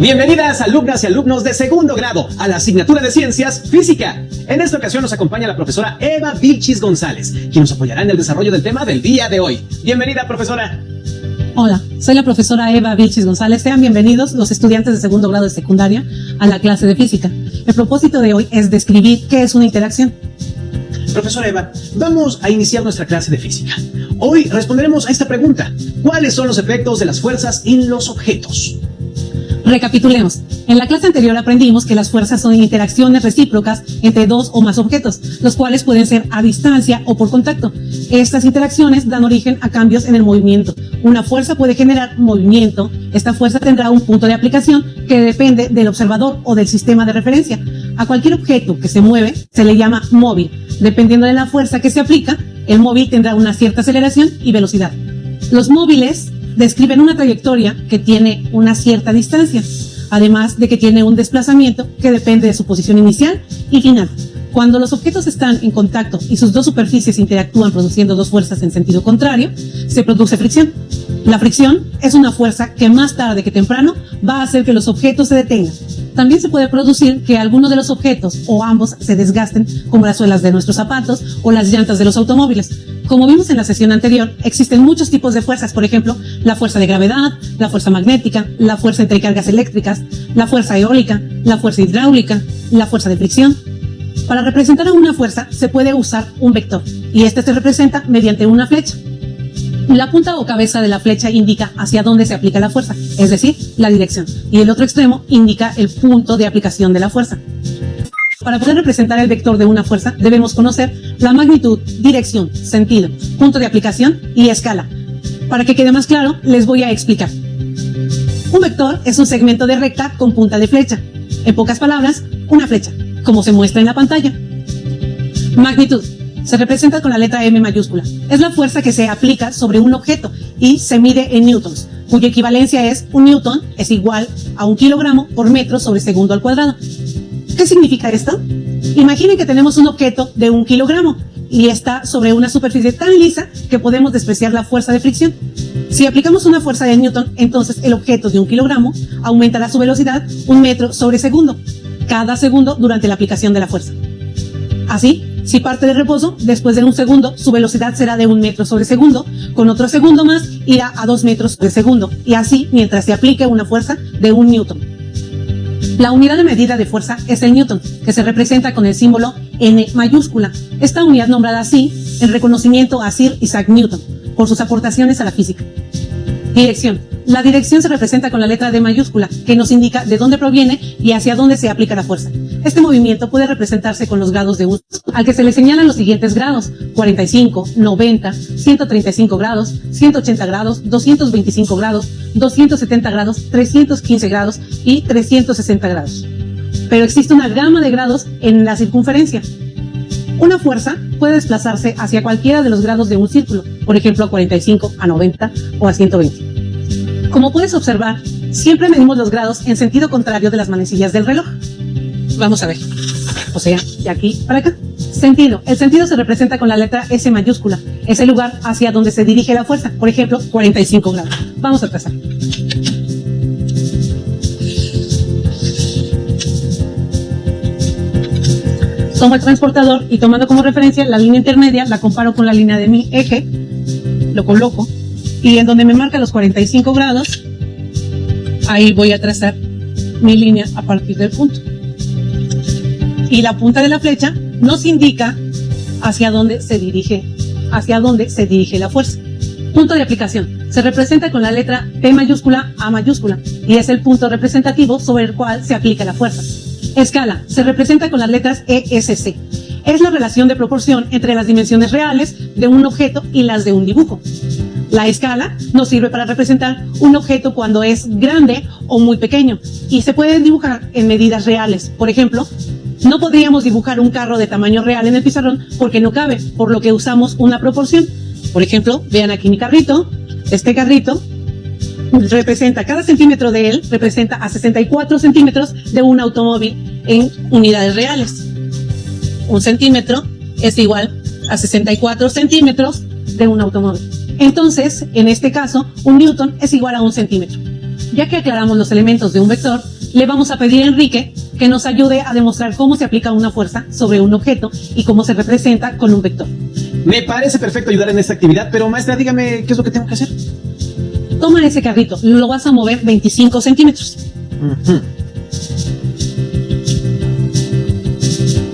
Bienvenidas alumnas y alumnos de segundo grado a la asignatura de Ciencias Física. En esta ocasión nos acompaña la profesora Eva Vilchis González, quien nos apoyará en el desarrollo del tema del día de hoy. Bienvenida, profesora. Hola, soy la profesora Eva Vilchis González. Sean bienvenidos los estudiantes de segundo grado de secundaria a la clase de física. El propósito de hoy es describir qué es una interacción. Profesora Eva, vamos a iniciar nuestra clase de física. Hoy responderemos a esta pregunta: ¿cuáles son los efectos de las fuerzas en los objetos? Recapitulemos. En la clase anterior aprendimos que las fuerzas son interacciones recíprocas entre dos o más objetos, los cuales pueden ser a distancia o por contacto. Estas interacciones dan origen a cambios en el movimiento. Una fuerza puede generar movimiento. Esta fuerza tendrá un punto de aplicación que depende del observador o del sistema de referencia. A cualquier objeto que se mueve se le llama móvil. Dependiendo de la fuerza que se aplica, el móvil tendrá una cierta aceleración y velocidad. Los móviles describen una trayectoria que tiene una cierta distancia, además de que tiene un desplazamiento que depende de su posición inicial y final. Cuando los objetos están en contacto y sus dos superficies interactúan produciendo dos fuerzas en sentido contrario, se produce fricción. La fricción es una fuerza que más tarde que temprano va a hacer que los objetos se detengan. También se puede producir que alguno de los objetos o ambos se desgasten, como las suelas de nuestros zapatos o las llantas de los automóviles. Como vimos en la sesión anterior, existen muchos tipos de fuerzas, por ejemplo, la fuerza de gravedad, la fuerza magnética, la fuerza entre cargas eléctricas, la fuerza eólica, la fuerza hidráulica, la fuerza de fricción. Para representar a una fuerza se puede usar un vector, y este se representa mediante una flecha. La punta o cabeza de la flecha indica hacia dónde se aplica la fuerza, es decir, la dirección, y el otro extremo indica el punto de aplicación de la fuerza. Para poder representar el vector de una fuerza, debemos conocer la magnitud, dirección, sentido, punto de aplicación y escala. Para que quede más claro, les voy a explicar. Un vector es un segmento de recta con punta de flecha. En pocas palabras, una flecha, como se muestra en la pantalla. Magnitud se representa con la letra M mayúscula. Es la fuerza que se aplica sobre un objeto y se mide en newtons, cuya equivalencia es un newton es igual a 1 kilogramo por metro sobre segundo al cuadrado. ¿Qué significa esto? Imaginen que tenemos un objeto de 1 kilogramo y está sobre una superficie tan lisa que podemos despreciar la fuerza de fricción. Si aplicamos una fuerza de newton, entonces el objeto de 1 kilogramo aumentará su velocidad 1 metro sobre segundo, cada segundo durante la aplicación de la fuerza. Así, si parte de reposo, después de 1 segundo, su velocidad será de 1 metro sobre segundo, con otro segundo más irá a 2 metros sobre segundo, y así mientras se aplique una fuerza de 1 newton. La unidad de medida de fuerza es el newton, que se representa con el símbolo N mayúscula. Esta unidad nombrada así en reconocimiento a Sir Isaac Newton, por sus aportaciones a la física. Dirección. La dirección se representa con la letra D mayúscula, que nos indica de dónde proviene y hacia dónde se aplica la fuerza. Este movimiento puede representarse con los grados de uso, al que se le señalan los siguientes grados: 45, 90, 135 grados, 180 grados, 225 grados, 270 grados, 315 grados y 360 grados. Pero existe una gama de grados en la circunferencia. Una fuerza puede desplazarse hacia cualquiera de los grados de un círculo, por ejemplo a 45, a 90 o a 120. Como puedes observar, siempre medimos los grados en sentido contrario de las manecillas del reloj. Vamos a ver. O sea, de aquí para acá. Sentido. El sentido se representa con la letra S mayúscula. Es el lugar hacia donde se dirige la fuerza. Por ejemplo, 45 grados. Vamos a trazar. Tomo el transportador y tomando como referencia la línea intermedia, la comparo con la línea de mi eje, lo coloco y en donde me marca los 45 grados, ahí voy a trazar mi línea a partir del punto. Y la punta de la flecha nos indica hacia dónde se dirige la fuerza. Punto de aplicación se representa con la letra P mayúscula, A mayúscula, y es el punto representativo sobre el cual se aplica la fuerza. Escala se representa con las letras ESC. Es la relación de proporción entre las dimensiones reales de un objeto y las de un dibujo. La escala nos sirve para representar un objeto cuando es grande o muy pequeño y se puede dibujar en medidas reales. Por ejemplo, no podríamos dibujar un carro de tamaño real en el pizarrón porque no cabe, por lo que usamos una proporción. Por ejemplo, vean aquí mi carrito. Este carrito representa, cada centímetro de él representa a 64 centímetros de un automóvil en unidades reales. 1 centímetro es igual a 64 centímetros de un automóvil. Entonces, en este caso, un newton es igual a 1 centímetro. Ya que aclaramos los elementos de un vector, le vamos a pedir a Enrique que nos ayude a demostrar cómo se aplica una fuerza sobre un objeto y cómo se representa con un vector. Me parece perfecto ayudar en esta actividad, pero maestra, dígame qué es lo que tengo que hacer. Toma ese carrito, lo vas a mover 25 centímetros.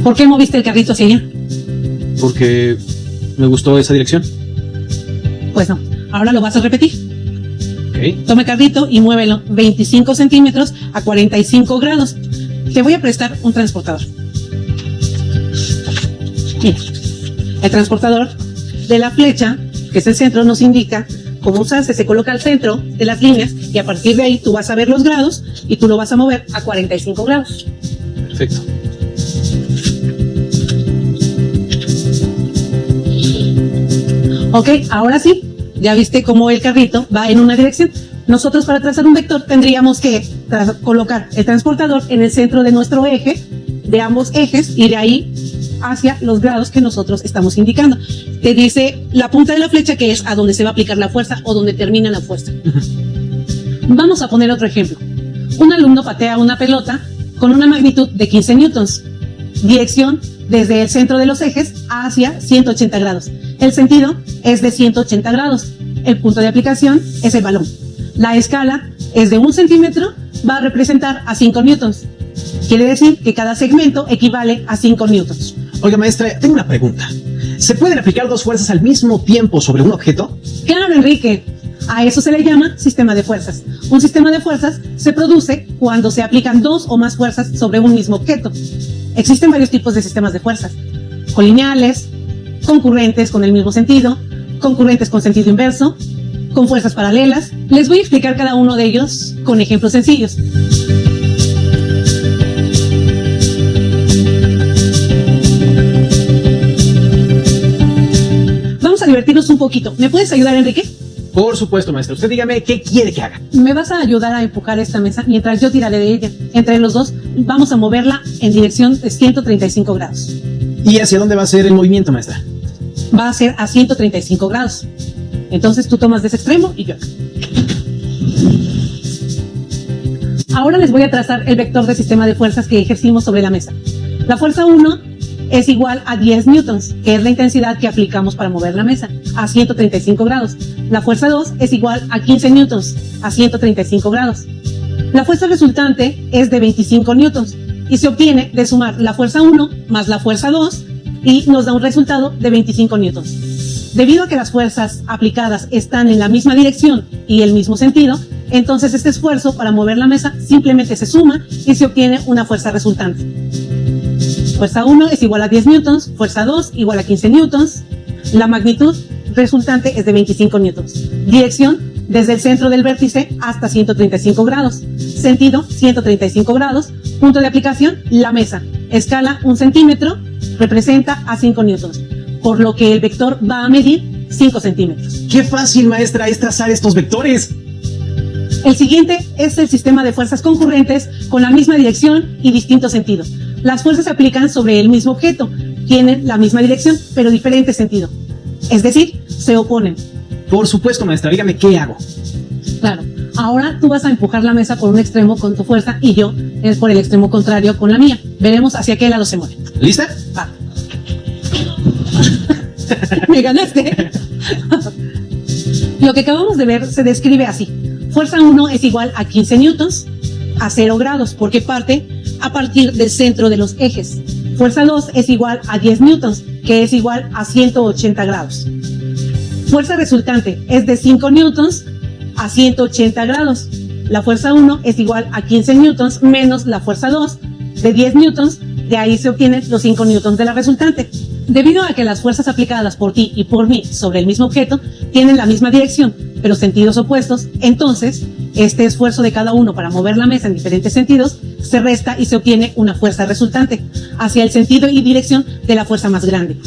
¿Por qué moviste el carrito hacia allá? Porque me gustó esa dirección. Pues no, ahora lo vas a repetir. Ok. Toma el carrito y muévelo 25 centímetros a 45 grados. Te voy a prestar un transportador. Mira, el transportador de la flecha, que es el centro, nos indica cómo usarse. Se coloca al centro de las líneas y a partir de ahí tú vas a ver los grados y tú lo vas a mover a 45 grados. Perfecto. Ok, ahora sí, ya viste cómo el carrito va en una dirección. Nosotros para trazar un vector tendríamos que colocar el transportador en el centro de nuestro eje, de ambos ejes, y de ahí hacia los grados que nosotros estamos indicando. Te dice la punta de la flecha que es a donde se va a aplicar la fuerza o donde termina la fuerza. Vamos a poner otro ejemplo. Un alumno patea una pelota con una magnitud de 15 newtons. Dirección desde el centro de los ejes hacia 180 grados. El sentido es de 180 grados. El punto de aplicación es el balón. La escala es de 1 centímetro, va a representar a 5 newtons. Quiere decir que cada segmento equivale a 5 newtons. Oiga, maestra, tengo una pregunta. ¿Se pueden aplicar dos fuerzas al mismo tiempo sobre un objeto? Claro, Enrique. A eso se le llama sistema de fuerzas. Un sistema de fuerzas se produce cuando se aplican dos o más fuerzas sobre un mismo objeto. Existen varios tipos de sistemas de fuerzas: colineales, concurrentes con el mismo sentido, concurrentes con sentido inverso, con fuerzas paralelas. Les voy a explicar cada uno de ellos con ejemplos sencillos. Vamos a divertirnos un poquito. ¿Me puedes ayudar, Enrique? Por supuesto, maestra. Usted dígame qué quiere que haga. Me vas a ayudar a empujar esta mesa mientras yo tiraré de ella. Entre los dos vamos a moverla en dirección de 135 grados. ¿Y hacia dónde va a ser el movimiento, maestra? Va a ser a 135 grados. Entonces tú tomas de ese extremo y yo acá. Ahora les voy a trazar el vector del sistema de fuerzas que ejercimos sobre la mesa. La fuerza 1 es igual a 10 newtons, que es la intensidad que aplicamos para mover la mesa, a 135 grados. La fuerza 2 es igual a 15 newtons, a 135 grados. La fuerza resultante es de 25 newtons y se obtiene de sumar la fuerza 1 más la fuerza 2 y nos da un resultado de 25 newtons. Debido a que las fuerzas aplicadas están en la misma dirección y el mismo sentido, entonces este esfuerzo para mover la mesa simplemente se suma y se obtiene una fuerza resultante. Fuerza 1 es igual a 10 newtons, fuerza 2 igual a 15 newtons. La magnitud resultante es de 25 newtons. Dirección desde el centro del vértice hasta 135 grados. Sentido 135 grados. Punto de aplicación, la mesa. Escala 1 centímetro, representa a 5 newtons. Por lo que el vector va a medir 5 centímetros. ¡Qué fácil, maestra, es trazar estos vectores! El siguiente es el sistema de fuerzas concurrentes con la misma dirección y distinto sentido. Las fuerzas se aplican sobre el mismo objeto, tienen la misma dirección, pero diferente sentido. Es decir, se oponen. Por supuesto, maestra, dígame qué hago. Claro, ahora tú vas a empujar la mesa por un extremo con tu fuerza y yo por el extremo contrario con la mía. Veremos hacia qué lado se mueve. ¿Lista? Va. Me ganaste. Lo que acabamos de ver se describe así. Fuerza 1 es igual a 15 newtons a 0 grados, porque parte a partir del centro de los ejes. Fuerza 2 es igual a 10 newtons, que es igual a 180 grados. Fuerza resultante es de 5 newtons a 180 grados. La fuerza 1 es igual a 15 newtons menos la fuerza 2 de 10 newtons, de ahí se obtienen los 5 newtons de la resultante. Debido a que las fuerzas aplicadas por ti y por mí sobre el mismo objeto tienen la misma dirección, pero sentidos opuestos, entonces este esfuerzo de cada uno para mover la mesa en diferentes sentidos se resta y se obtiene una fuerza resultante hacia el sentido y dirección de la fuerza más grande.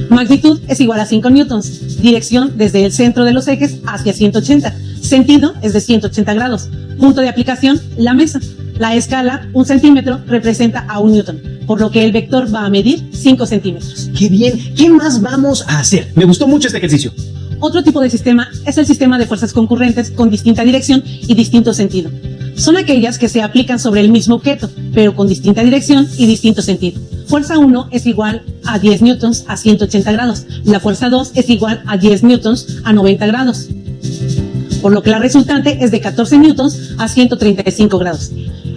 Magnitud es igual a 5 newtons, dirección desde el centro de los ejes hacia 180, sentido es de 180 grados, punto de aplicación, la mesa. La escala, 1 centímetro, representa a 1 newton, por lo que el vector va a medir 5 centímetros. ¡Qué bien! ¿Qué más vamos a hacer? Me gustó mucho este ejercicio. Otro tipo de sistema es el sistema de fuerzas concurrentes con distinta dirección y distinto sentido. Son aquellas que se aplican sobre el mismo objeto, pero con distinta dirección y distinto sentido. Fuerza 1 es igual a 10 newtons a 180 grados. La fuerza 2 es igual a 10 newtons a 90 grados. Por lo que la resultante es de 14 newtons a 135 grados.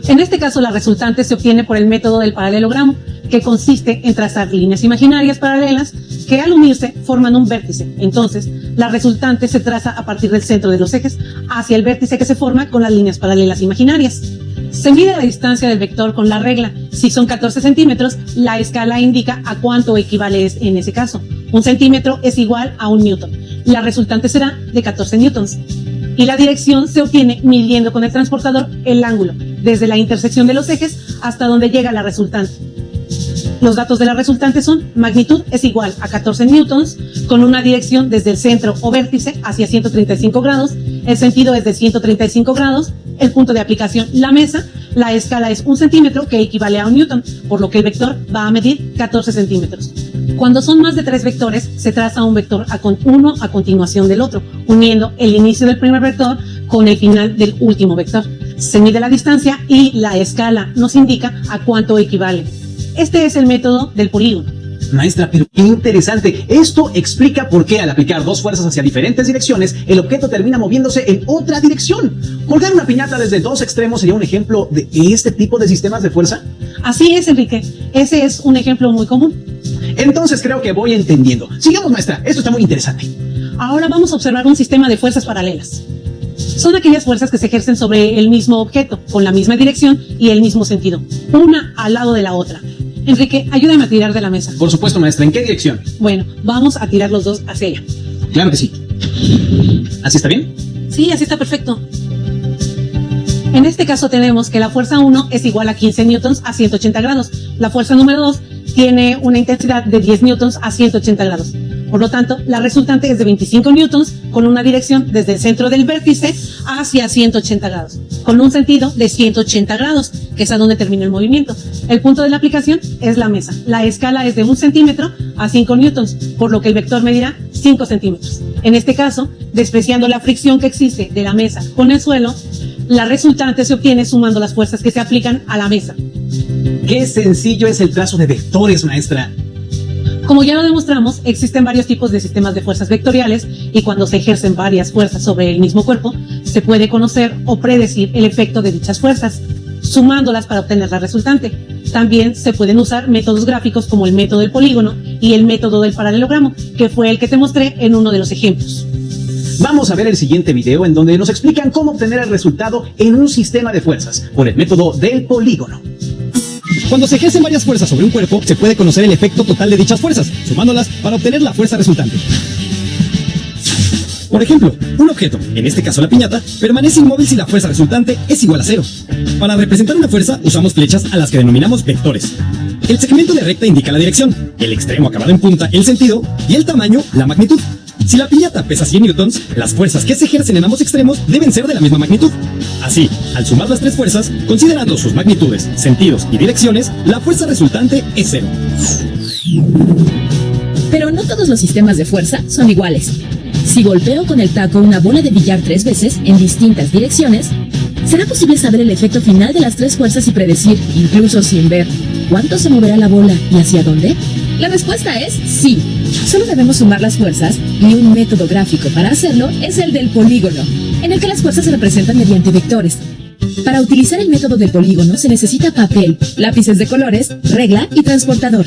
En este caso, la resultante se obtiene por el método del paralelogramo, que consiste en trazar líneas imaginarias paralelas que al unirse forman un vértice. Entonces, la resultante se traza a partir del centro de los ejes hacia el vértice que se forma con las líneas paralelas imaginarias. Se mide la distancia del vector con la regla. Si son 14 centímetros, la escala indica a cuánto equivale en ese caso. 1 centímetro es igual a 1 newton. La resultante será de 14 newtons. Y la dirección se obtiene midiendo con el transportador el ángulo, desde la intersección de los ejes hasta donde llega la resultante. Los datos de la resultante son: magnitud es igual a 14 newtons con una dirección desde el centro o vértice hacia 135 grados, el sentido es de 135 grados, el punto de aplicación la mesa, la escala es 1 centímetro que equivale a 1 newton, por lo que el vector va a medir 14 centímetros. Cuando son más de 3 vectores, se traza un vector uno a continuación del otro, uniendo el inicio del primer vector con el final del último vector. Se mide la distancia y la escala nos indica a cuánto equivale. Este es el método del polígono. Maestra, pero qué interesante. Esto explica por qué al aplicar dos fuerzas hacia diferentes direcciones, el objeto termina moviéndose en otra dirección. ¿Colgar una piñata desde dos extremos sería un ejemplo de este tipo de sistemas de fuerza? Así es, Enrique. Ese es un ejemplo muy común. Entonces creo que voy entendiendo. Sigamos, maestra. Esto está muy interesante. Ahora vamos a observar un sistema de fuerzas paralelas. Son aquellas fuerzas que se ejercen sobre el mismo objeto, con la misma dirección y el mismo sentido, una al lado de la otra. Enrique, ayúdame a tirar de la mesa. Por supuesto, maestra. ¿En qué dirección? Bueno, vamos a tirar los dos hacia allá. Claro que sí. ¿Así está bien? Sí, así está perfecto. En este caso tenemos que la fuerza 1 es igual a 15 newtons a 180 grados. La fuerza número 2 tiene una intensidad de 10 newtons a 180 grados. Por lo tanto, la resultante es de 25 newtons con una dirección desde el centro del vértice hacia 180 grados, con un sentido de 180 grados, que es a donde termina el movimiento. El punto de la aplicación es la mesa. La escala es de 1 centímetro a 5 newtons, por lo que el vector medirá 5 centímetros. En este caso, despreciando la fricción que existe de la mesa con el suelo, la resultante se obtiene sumando las fuerzas que se aplican a la mesa. Qué sencillo es el trazo de vectores, maestra. Como ya lo demostramos, existen varios tipos de sistemas de fuerzas vectoriales y cuando se ejercen varias fuerzas sobre el mismo cuerpo, se puede conocer o predecir el efecto de dichas fuerzas, sumándolas para obtener la resultante. También se pueden usar métodos gráficos como el método del polígono y el método del paralelogramo, que fue el que te mostré en uno de los ejemplos. Vamos a ver el siguiente video en donde nos explican cómo obtener el resultado en un sistema de fuerzas por el método del polígono. Cuando se ejercen varias fuerzas sobre un cuerpo, se puede conocer el efecto total de dichas fuerzas, sumándolas para obtener la fuerza resultante. Por ejemplo, un objeto, en este caso la piñata, permanece inmóvil si la fuerza resultante es igual a 0. Para representar una fuerza, usamos flechas a las que denominamos vectores. El segmento de recta indica la dirección, el extremo acabado en punta el sentido y el tamaño la magnitud. Si la piñata pesa 100 newtons, las fuerzas que se ejercen en ambos extremos deben ser de la misma magnitud. Así, al sumar las tres fuerzas, considerando sus magnitudes, sentidos y direcciones, la fuerza resultante es 0. Pero no todos los sistemas de fuerza son iguales. Si golpeo con el taco una bola de billar 3 veces en distintas direcciones, ¿será posible saber el efecto final de las tres fuerzas y predecir, incluso sin ver, cuánto se moverá la bola y hacia dónde? La respuesta es sí. Solo debemos sumar las fuerzas y un método gráfico para hacerlo es el del polígono, en el que las fuerzas se representan mediante vectores. Para utilizar el método del polígono se necesita papel, lápices de colores, regla y transportador.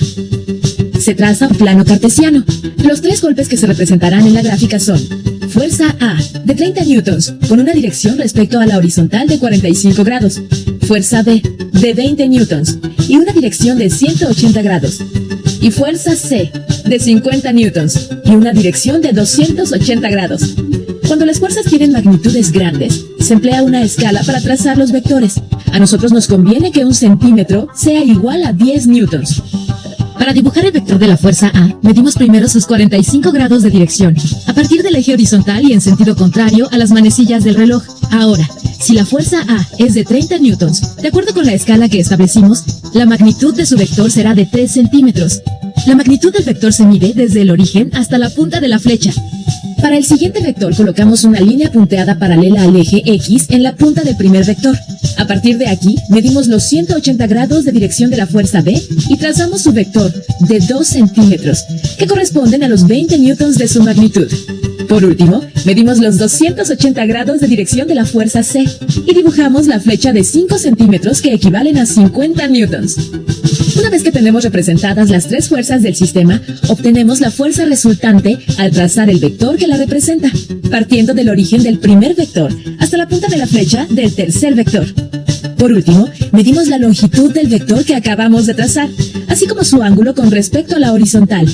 Se traza un plano cartesiano. Los tres golpes que se representarán en la gráfica son: fuerza A, de 30 newtons, con una dirección respecto a la horizontal de 45 grados. Fuerza B, de 20 newtons, y una dirección de 180 grados. Y fuerza C, de 50 newtons, y una dirección de 280 grados. Cuando las fuerzas tienen magnitudes grandes, se emplea una escala para trazar los vectores. A nosotros nos conviene que 1 centímetro sea igual a 10 newtons. Para dibujar el vector de la fuerza A, medimos primero sus 45 grados de dirección, a partir del eje horizontal y en sentido contrario a las manecillas del reloj. Ahora, si la fuerza A es de 30 newtons, de acuerdo con la escala que establecimos, la magnitud de su vector será de 3 centímetros. La magnitud del vector se mide desde el origen hasta la punta de la flecha. Para el siguiente vector colocamos una línea punteada paralela al eje X en la punta del primer vector. A partir de aquí, medimos los 180 grados de dirección de la fuerza B y trazamos su vector de 2 centímetros, que corresponden a los 20 newtons de su magnitud. Por último, medimos los 280 grados de dirección de la fuerza C y dibujamos la flecha de 5 centímetros que equivalen a 50 newtons. Una vez que tenemos representadas las tres fuerzas del sistema, obtenemos la fuerza resultante al trazar el vector que la representa, partiendo del origen del primer vector hasta la punta de la flecha del tercer vector. Por último, medimos la longitud del vector que acabamos de trazar, así como su ángulo con respecto a la horizontal.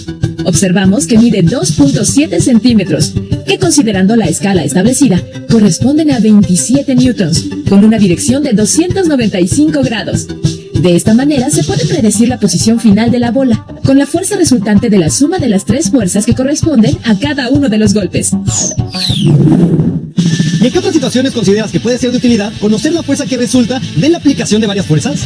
Observamos que mide 2.7 centímetros, que considerando la escala establecida, corresponden a 27 newtons, con una dirección de 295 grados. De esta manera se puede predecir la posición final de la bola, con la fuerza resultante de la suma de las tres fuerzas que corresponden a cada uno de los golpes. ¿Y en qué otras situaciones consideras que puede ser de utilidad conocer la fuerza que resulta de la aplicación de varias fuerzas?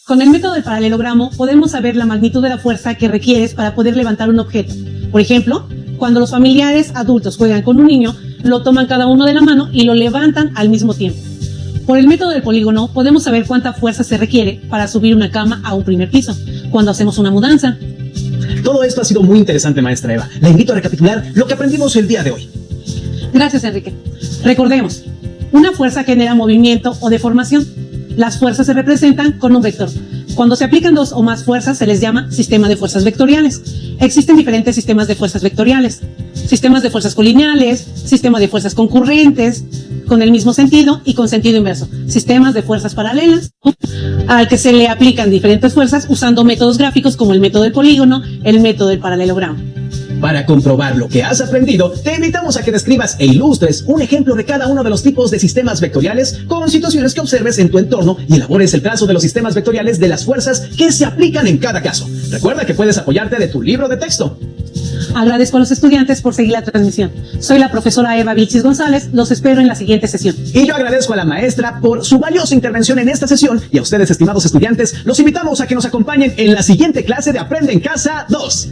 Con el método del paralelogramo podemos saber la magnitud de la fuerza que requieres para poder levantar un objeto. Por ejemplo, cuando los familiares adultos juegan con un niño, lo toman cada uno de la mano y lo levantan al mismo tiempo. Por el método del polígono podemos saber cuánta fuerza se requiere para subir una cama a un primer piso, cuando hacemos una mudanza. Todo esto ha sido muy interesante, maestra Eva. La invito a recapitular lo que aprendimos el día de hoy. Gracias, Enrique. Recordemos, una fuerza genera movimiento o deformación. Las fuerzas se representan con un vector. Cuando se aplican dos o más fuerzas se les llama sistema de fuerzas vectoriales. Existen diferentes sistemas de fuerzas vectoriales. Sistemas de fuerzas colineales, sistema de fuerzas concurrentes, con el mismo sentido y con sentido inverso. Sistemas de fuerzas paralelas, al que se le aplican diferentes fuerzas usando métodos gráficos como el método del polígono, el método del paralelogramo. Para comprobar lo que has aprendido, te invitamos a que describas e ilustres un ejemplo de cada uno de los tipos de sistemas vectoriales con situaciones que observes en tu entorno y elabores el trazo de los sistemas vectoriales de las fuerzas que se aplican en cada caso. Recuerda que puedes apoyarte de tu libro de texto. Agradezco a los estudiantes por seguir la transmisión. Soy la profesora Eva Vilchis González. Los espero en la siguiente sesión. Y yo agradezco a la maestra por su valiosa intervención en esta sesión y a ustedes, estimados estudiantes, los invitamos a que nos acompañen en la siguiente clase de Aprende en Casa 2.